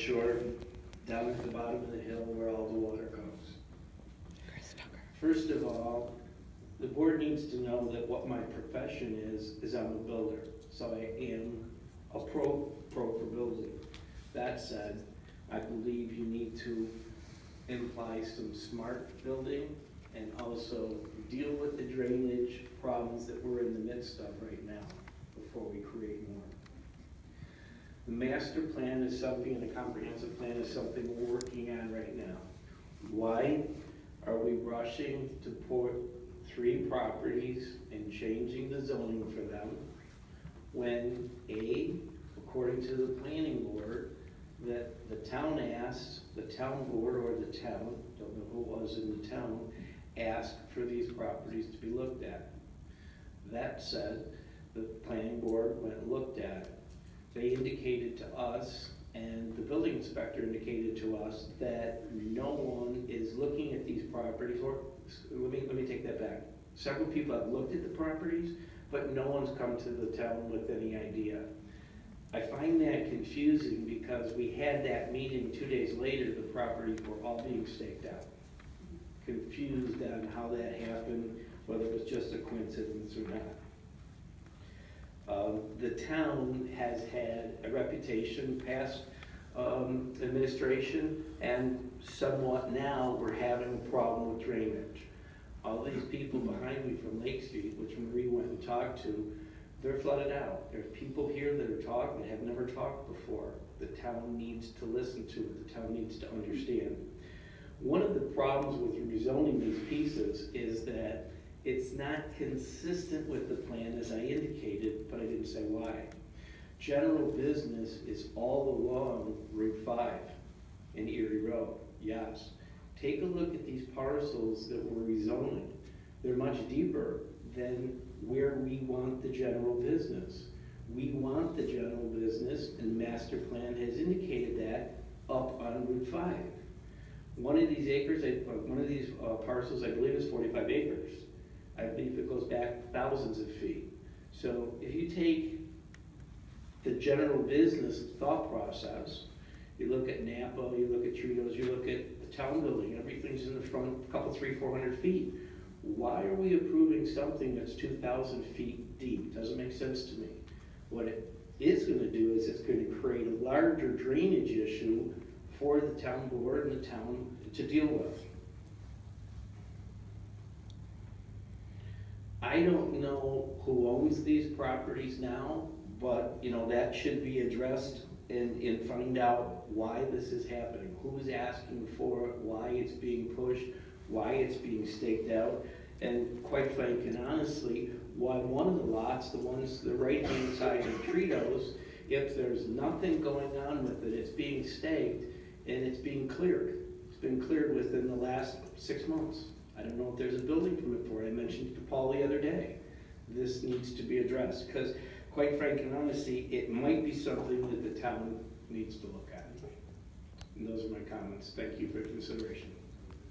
Shore, down at the bottom of the hill where all the water goes. First of all, the board needs to know that what my profession is I'm a builder. So I am a pro for building. That said, I believe you need to imply some smart building and also deal with the drainage problems that we're in the midst of right now before we create more. The master plan is something, and the comprehensive plan is something we're working on right now. Why are we rushing to put 3 properties and changing the zoning for them when according to the planning board, that the town asked, the town board or the town, don't know who it was in the town, asked for these properties to be looked at. That said, the planning board went and looked at it. They indicated to us, and the building inspector indicated to us, that no one is looking at these properties, or let me take that back. Several people have looked at the properties, but no one's come to the town with any idea. I find that confusing because we had that meeting 2 days later, the properties were all being staked out. Confused on how that happened, whether it was just a coincidence or not. The town has had a reputation past administration, and somewhat now we're having a problem with drainage. All these people behind me from Lake Street, which Marie went and talked to, they're flooded out. There's people here that are talking that have never talked before. The town needs to listen to it. The town needs to understand. One of the problems with rezoning these pieces is that it's not consistent with the plan as I indicated, but I didn't say why. General business is all along Route 5 in Erie Road, yes. Take a look at these parcels that we're rezoning. They're much deeper than where we want the general business. We want the general business, and the master plan has indicated that, up on Route 5. One of these acres, one of these parcels, I believe is 45 acres. I believe it goes back thousands of feet. So if you take the general business thought process, you look at Napa, you look at Tritos, you look at the town building, everything's in the front, a couple, 300-400 feet. Why are we approving something that's 2,000 feet deep? Doesn't make sense to me. What it is going to do is it's going to create a larger drainage issue for the town board and the town to deal with. I don't know who owns these properties now, but that should be addressed and find out why this is happening. Who's asking for it, why it's being pushed, why it's being staked out, and quite frankly and honestly, why one of the lots, the right-hand side of Tritos, if there's nothing going on with it, it's being staked and it's being cleared. It's been cleared within the last 6 months. I don't know if there's a building permit for it. I mentioned to Paul the other day. This needs to be addressed because, quite frankly and honestly, it might be something that the town needs to look at. And those are my comments. Thank you for your consideration.